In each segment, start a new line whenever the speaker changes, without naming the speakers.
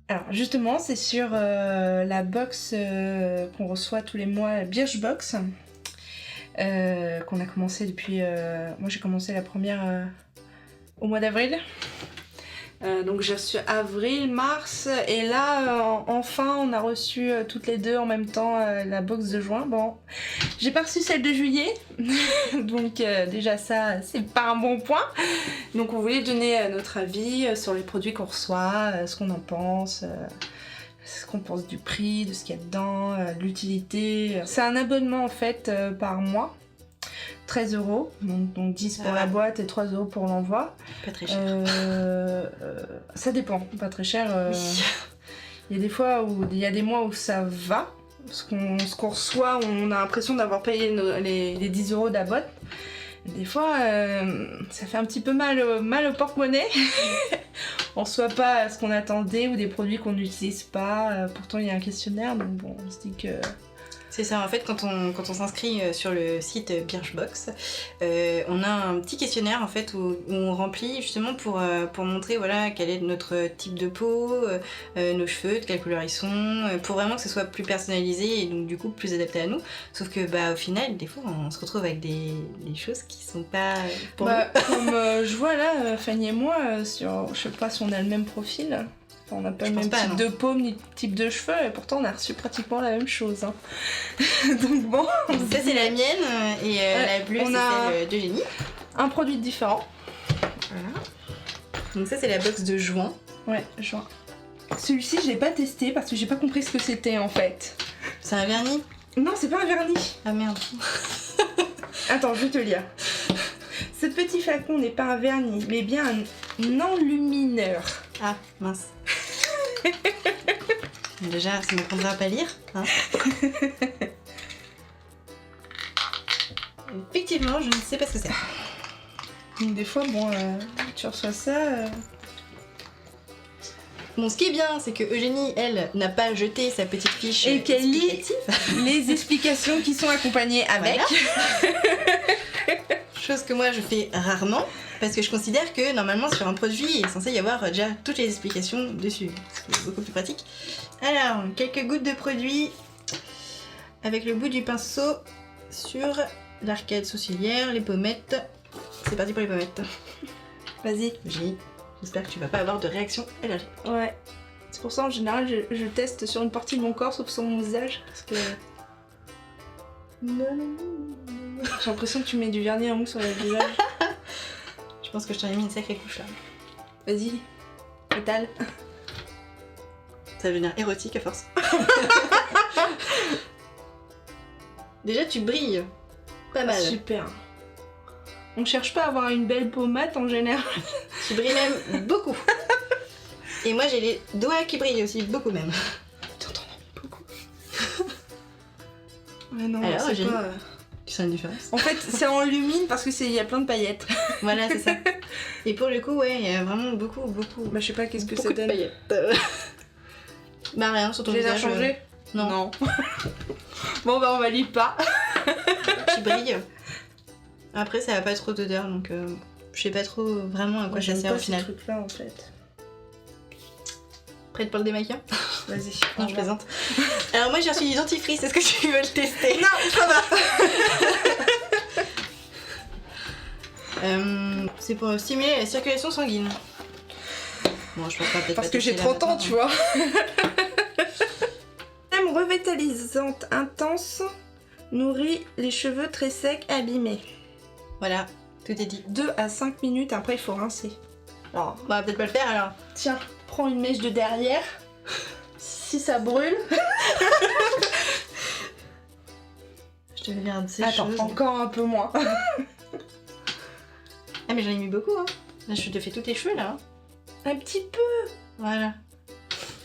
Alors justement, c'est sur la box qu'on reçoit tous les mois, Birchbox, qu'on a commencé depuis... moi j'ai commencé la première au mois d'avril. Donc j'ai reçu avril, mars, et là enfin on a reçu toutes les deux en même temps la box de juin. Bon, j'ai pas reçu celle de juillet, donc déjà ça c'est pas un bon point. Donc on voulait donner notre avis sur les produits qu'on reçoit, ce qu'on en pense, ce qu'on pense du prix, de ce qu'il y a dedans, de l'utilité. C'est un abonnement en fait par mois. 13 €, donc 10 pour la boîte et 3 € pour l'envoi.
Pas très cher.
Ça dépend, pas très cher.
Oui.
Il y a des fois où il y a des mois où ça va. Ce qu'on reçoit, on a l'impression d'avoir payé les 10 € de la boîte. Des fois, ça fait un petit peu mal au porte-monnaie. On reçoit pas ce qu'on attendait ou des produits qu'on n'utilise pas. Pourtant, il y a un questionnaire, donc bon, on se dit que...
C'est ça, en fait, quand on s'inscrit sur le site Birchbox, on a un petit questionnaire en fait où on remplit justement pour montrer voilà, quel est notre type de peau, nos cheveux, de quelle couleur ils sont, pour vraiment que ce soit plus personnalisé et donc du coup plus adapté à nous. Sauf que bah au final, des fois, on se retrouve avec des choses qui sont pas pour nous.
Comme je vois là, Fanny et moi, sur, je sais pas si on a le même profil. Enfin, on n'a pas le même type de peau ni type de cheveux et pourtant on a reçu pratiquement la même chose. Hein. Donc bon.
Ça c'est la mienne et la bleue c'est celle d'Eugénie.
Un produit différent.
Voilà. Donc ça c'est la box de juin.
Ouais, juin. Celui-ci je l'ai pas testé parce que j'ai pas compris ce que c'était en fait.
C'est un vernis?
Non, c'est pas un vernis.
Ah merde.
Attends, je vais te lire. Ce petit flacon n'est pas un vernis, mais bien un enlumineur.
Ah, mince. Déjà, ça m'apprendra à pas lire. Hein. Effectivement, je ne sais pas ce que c'est.
Donc des fois, bon, tu reçois ça...
Bon, ce qui est bien, c'est que Eugénie, elle, n'a pas jeté sa petite fiche
et qu'elle lit les explications qui sont accompagnées avec.
Voilà. Chose que moi, je fais rarement. Parce que je considère que normalement sur un produit il est censé y avoir déjà toutes les explications dessus, ce qui est beaucoup plus pratique. Alors, quelques gouttes de produit avec le bout du pinceau sur l'arcade sourcilière, les pommettes. C'est parti pour les pommettes.
Vas-y.
J'espère que tu vas pas avoir de réaction allergique.
Ouais. C'est pour ça en général je teste sur une partie de mon corps sauf sur mon visage parce que... J'ai l'impression que tu mets du vernis à mou sur le visage.
Je pense que je t'en ai mis une sacrée couche là.
Vas-y, étale.
Ça va devenir érotique à force. Déjà tu brilles. Pas mal.
Super. On cherche pas à avoir une belle peau mate en général.
Tu brilles même beaucoup. Et moi j'ai les doigts qui brillent aussi, beaucoup même.
T'en as mis beaucoup. Ouais non,
alors
c'est pas...
Tu sens une différence?
En fait, ça enlumine parce que il y a plein de paillettes.
Voilà, c'est ça. Et pour le coup, ouais, il y a vraiment beaucoup.
Bah, je sais pas qu'est-ce que
beaucoup
ça
de
donne.
paillettes. Bah, rien sur ton
Je les ai
visage.
changées
Non.
Bon, bah, on valide pas.
Tu brilles. Après, ça a pas trop d'odeur, donc je sais pas trop vraiment à quoi ça sert au final.
Ces trucs-là, en fait.
Prête pour le démaquillant?
Vas-y.
Non, je plaisante. Alors, moi, j'ai reçu du dentifrice. Est-ce que tu veux le tester?
Non, ça va.
C'est pour stimuler la circulation sanguine. Bon, je pense pas peut-être
parce
pas
que j'ai
tester
30 ans,
là,
tu vois. Crème revitalisante intense nourrit les cheveux très secs abîmés.
Voilà, tout est dit.
2 à 5 minutes, après il faut rincer. Alors,
On va peut-être pas le faire alors.
tiens, prends une mèche de derrière. Si ça brûle.
Je te regarde ces
Attends,
choses.
encore un peu moins.
Ah, mais j'en ai mis beaucoup, hein. Là, je te fais tous tes cheveux là. Hein.
Un petit peu.
Voilà.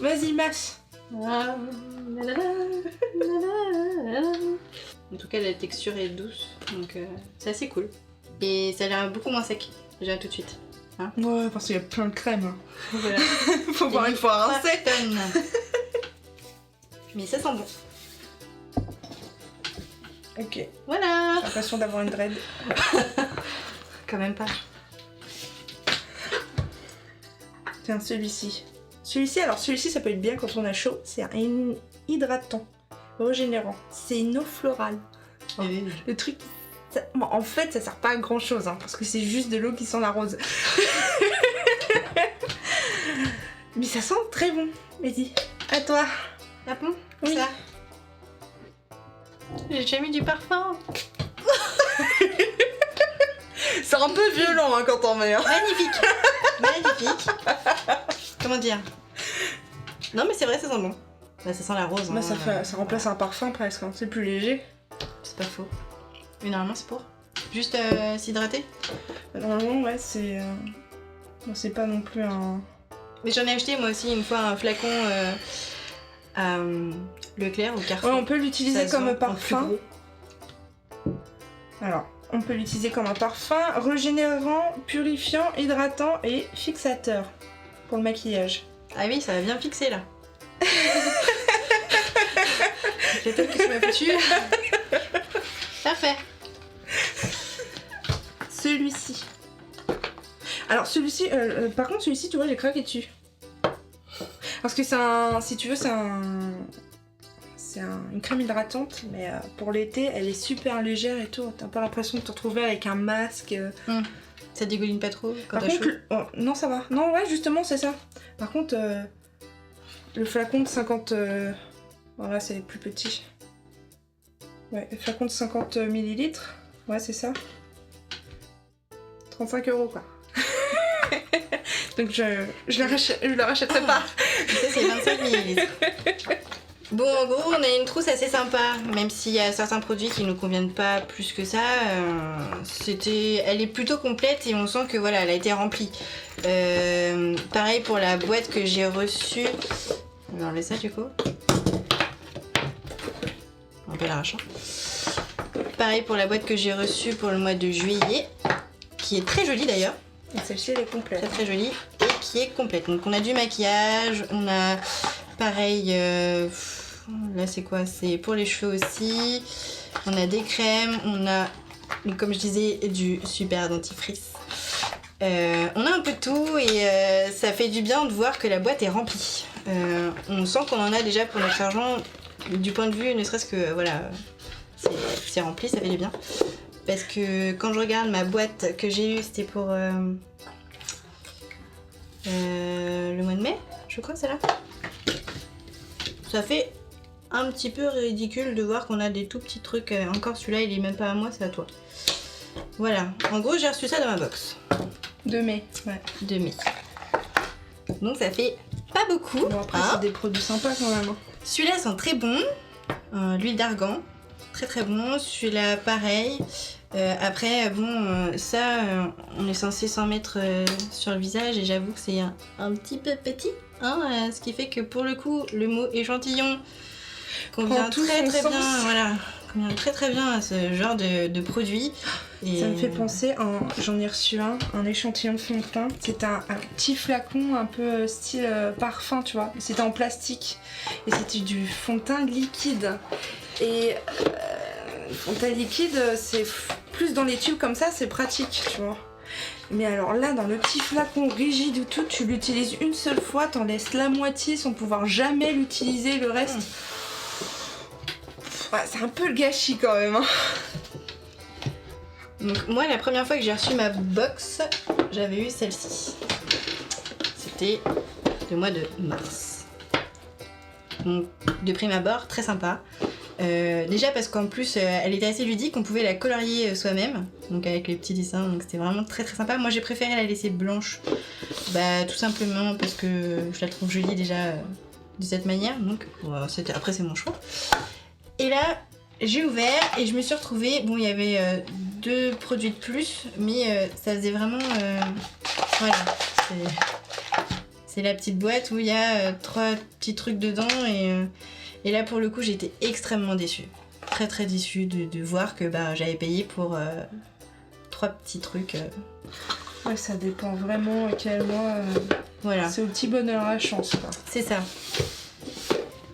Vas-y, mâche.
En tout cas, la texture est douce, donc c'est assez cool. Et ça a l'air beaucoup moins sec, déjà tout de suite. Hein,
Ouais, parce qu'il y a plein de crème. Hein.
voilà.
Faut voir une fois rincer.
Mais ça sent bon.
Ok.
Voilà.
J'ai l'impression d'avoir une dread.
Quand même pas.
Tiens, celui-ci. Celui-ci ça peut être bien quand on a chaud, c'est un hydratant, régénérant, c'est une eau florale. Le truc, bon, en fait ça sert pas à grand chose, hein, parce que c'est juste de l'eau qui sent la rose. Mais ça sent très bon, Mehdi. À toi.
Ah bon?
Oui.
Ça. J'ai déjà mis du parfum.
C'est un peu violent hein, quand on met. Hein.
Magnifique. Magnifique. Comment dire? Non mais c'est vrai, ça sent bon. Bah, ça sent la rose.
Bah,
hein.
ça remplace un parfum presque, hein. C'est plus léger.
C'est pas faux. Mais normalement c'est pour juste s'hydrater.
Normalement ouais c'est... Bon, c'est pas non plus un...
Mais j'en ai acheté moi aussi une fois un flacon à Leclerc ou Carrefour.
Ouais, on peut l'utiliser
Ça
comme
sent en
parfum.
plus gros.
Alors, on peut l'utiliser comme un parfum régénérant, purifiant, hydratant et fixateur pour le maquillage.
Ah oui, ça va bien fixer là. J'ai peut-être que tu m'as foutu. Parfait.
Celui-ci. Alors celui-ci, par contre celui-ci, tu vois, j'ai craqué dessus. Parce que c'est un, si tu veux, une crème hydratante, mais pour l'été, elle est super légère et tout. T'as pas l'impression de te retrouver avec un masque.
Ça dégouline pas trop quand
Par
t'as
contre,
chaud.
oh, non ça va. Non ouais, justement c'est ça. Par contre, le flacon de 50, voilà c'est plus petit. Ouais, le flacon de 50 millilitres, ouais c'est ça. 35 € quoi. Donc je le rachèterai pas.
Ça c'est 25 ml. Bon, en gros, on a une trousse assez sympa, même s'il y a certains produits qui nous conviennent pas plus que ça. Elle est plutôt complète et on sent que voilà, elle a été remplie. Pareil pour la boîte que j'ai reçue. On va enlever ça du coup. On peut l'arracher. Pareil pour la boîte que j'ai reçue pour le mois de juillet, qui est très jolie d'ailleurs.
Et celle-ci elle est complète.
Très très jolie et qui est complète. Donc on a du maquillage, on a pareil, là c'est quoi? C'est pour les cheveux aussi. On a des crèmes, on a, comme je disais, du super dentifrice. On a un peu de tout et ça fait du bien de voir que la boîte est remplie. On sent qu'on en a déjà pour notre argent, du point de vue, ne serait-ce que voilà, c'est rempli, ça fait du bien. Parce que quand je regarde ma boîte que j'ai eue, c'était pour le mois de mai, je crois, celle-là. Ça fait un petit peu ridicule de voir qu'on a des tout petits trucs. Encore celui-là, il est même pas à moi, c'est à toi. Voilà, en gros, j'ai reçu ça dans ma box.
De mai, ouais.
De mai. Donc ça fait pas beaucoup.
Bon, après, c'est des produits sympas quand même.
Celui-là sent très bon. L'huile d'argan, très très bon. Celui-là, pareil. Après, bon, ça, on est censé s'en mettre sur le visage et j'avoue que c'est un petit peu petit. Hein, ce qui fait que pour le coup, le mot échantillon convient très très bien. Voilà. Convient très très bien à ce genre de produit. Et
ça me fait penser, j'en ai reçu un échantillon de fond de teint. C'était un petit flacon un peu style parfum, tu vois. C'était en plastique et c'était du fond de teint liquide. Et le fond de teint liquide, c'est plus dans les tubes comme ça, c'est pratique, tu vois. Mais alors là, dans le petit flacon rigide ou tout, tu l'utilises une seule fois, t'en laisses la moitié sans pouvoir jamais l'utiliser le reste. Ouais, c'est un peu le gâchis quand même. Hein.
Donc moi, la première fois que j'ai reçu ma box, j'avais eu celle-ci. C'était le mois de mars. Donc de prime abord, très sympa. Déjà parce qu'en plus elle était assez ludique, on pouvait la colorier soi-même, donc avec les petits dessins, donc c'était vraiment très très sympa. Moi j'ai préféré la laisser blanche, bah tout simplement parce que je la trouve jolie déjà de cette manière, donc après c'est mon choix. Et là j'ai ouvert et je me suis retrouvée, bon il y avait 2 produits de plus, mais ça faisait vraiment, voilà, c'est la petite boîte où il y a 3 petits trucs dedans et là pour le coup j'étais extrêmement déçue. Très très déçue de voir que bah, j'avais payé pour 3 petits trucs.
Ouais, ça dépend vraiment à quel mois.
Voilà.
C'est au petit bonheur à la chance quoi.
C'est ça.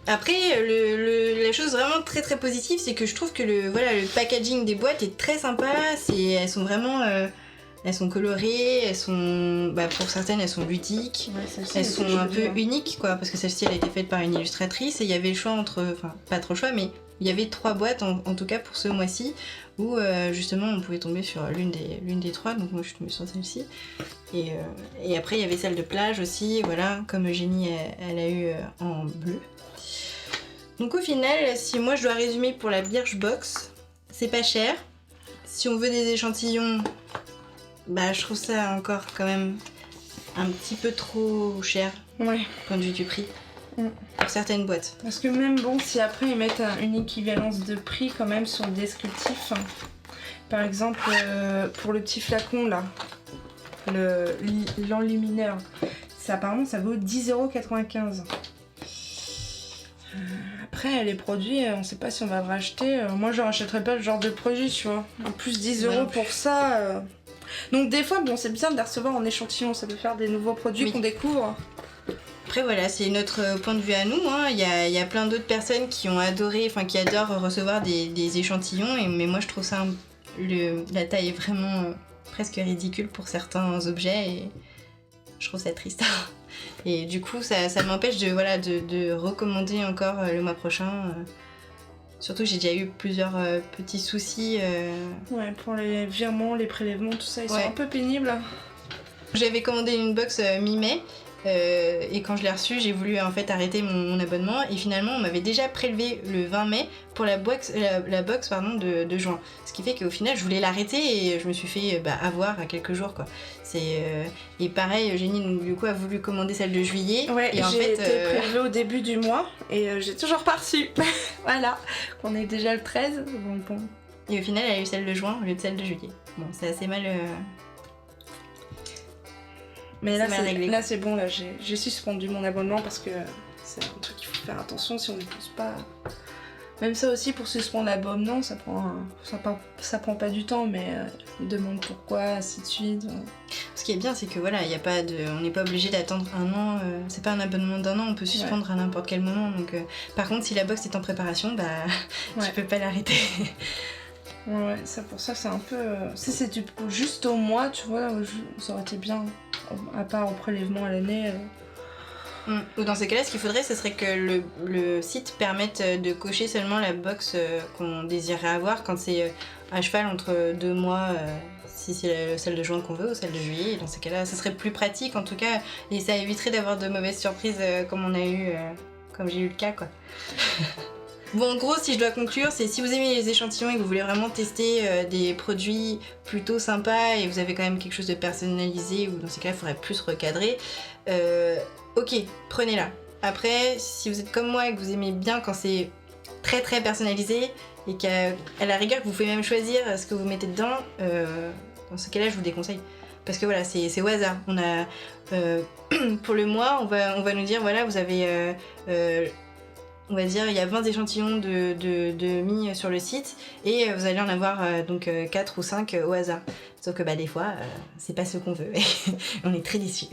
Après la chose vraiment très très positive c'est que je trouve que le packaging des boîtes est très sympa. Elles sont vraiment elles sont colorées, elles sont, pour certaines elles sont ludiques, elles sont un peu uniques quoi, parce que celle-ci elle a été faite par une illustratrice et il y avait le choix entre, enfin pas trop le choix, mais il y avait 3 boîtes en tout cas pour ce mois-ci où justement on pouvait tomber sur l'une des 3, donc moi je suis tombée sur celle-ci. Et après il y avait celle de plage aussi, voilà, comme Eugénie elle a eu en bleu. Donc au final, si moi je dois résumer pour la Birchbox, c'est pas cher. Si on veut des échantillons, je trouve ça encore quand même un petit peu trop cher, point de vue du prix. Pour certaines boîtes.
Parce que même bon, si après ils mettent une équivalence de prix quand même sur le descriptif, par exemple pour le petit flacon là, l'enlumineur, apparemment ça vaut 10,95 €. Après les produits, on sait pas si on va le racheter. Moi je rachèterais pas le genre de produit, tu vois. En plus 10 € pour ça. Donc des fois bon, c'est bien de les recevoir en échantillon, ça peut faire des nouveaux produits qu'on découvre.
Après voilà, c'est notre point de vue à nous, hein. Il y a plein d'autres personnes qui ont adoré, enfin qui adorent recevoir des échantillons, mais moi je trouve ça, la taille est vraiment presque ridicule pour certains objets et je trouve ça triste. Et du coup ça m'empêche de recommander encore le mois prochain. Surtout que j'ai déjà eu plusieurs petits soucis.
Ouais, pour les virements, les prélèvements, tout ça, ils sont un peu pénibles.
J'avais commandé une box mi-mai. Et quand je l'ai reçu, j'ai voulu en fait arrêter mon abonnement et finalement on m'avait déjà prélevé le 20 mai pour la box de juin. Ce qui fait qu'au final je voulais l'arrêter et je me suis fait avoir à quelques jours quoi. Et pareil, Eugénie donc, du coup a voulu commander celle de juillet.
Ouais,
et
j'ai été prélevée au début du mois et j'ai toujours pas reçu. Voilà, on est déjà le 13, donc bon.
Et au final elle a eu celle de juin au lieu de celle de juillet. Bon, c'est assez mal...
Mais là c'est bon, là j'ai suspendu mon abonnement parce que c'est un truc qu'il faut faire attention si on n'épouse pas. Même ça aussi pour suspendre l'abonnement, ça prend pas du temps, mais ils demandent pourquoi, ainsi de suite.
Ce qui est bien c'est que voilà, on n'est pas obligé d'attendre 1 an, c'est pas un abonnement d'1 an, on peut suspendre à n'importe quel moment. Donc, par contre si la box est en préparation, tu peux pas l'arrêter.
Ouais, ça pour ça c'est un peu... Si c'était juste au mois, tu vois, ça aurait été bien. À part au prélèvement à l'année.
Ou dans ces cas-là, ce qu'il faudrait, ce serait que le site permette de cocher seulement la box qu'on désirait avoir quand c'est à cheval entre 2 mois, si c'est celle de juin qu'on veut ou celle de juillet. Et dans ces cas-là, ce serait plus pratique en tout cas, et ça éviterait d'avoir de mauvaises surprises comme j'ai eu le cas quoi. Bon, en gros, si je dois conclure, c'est si vous aimez les échantillons et que vous voulez vraiment tester des produits plutôt sympas et vous avez quand même quelque chose de personnalisé ou dans ces cas-là, il faudrait plus recadrer, ok, prenez-la. Après, si vous êtes comme moi et que vous aimez bien quand c'est très très personnalisé et qu'à la rigueur, que vous pouvez même choisir ce que vous mettez dedans, dans ce cas-là, je vous déconseille. Parce que voilà, c'est au hasard. On a, pour le mois, on va nous dire, voilà, vous avez... on va dire il y a 20 échantillons de mis sur le site et vous allez en avoir donc 4 ou 5 au hasard. Sauf que des fois c'est pas ce qu'on veut et on est très déçus.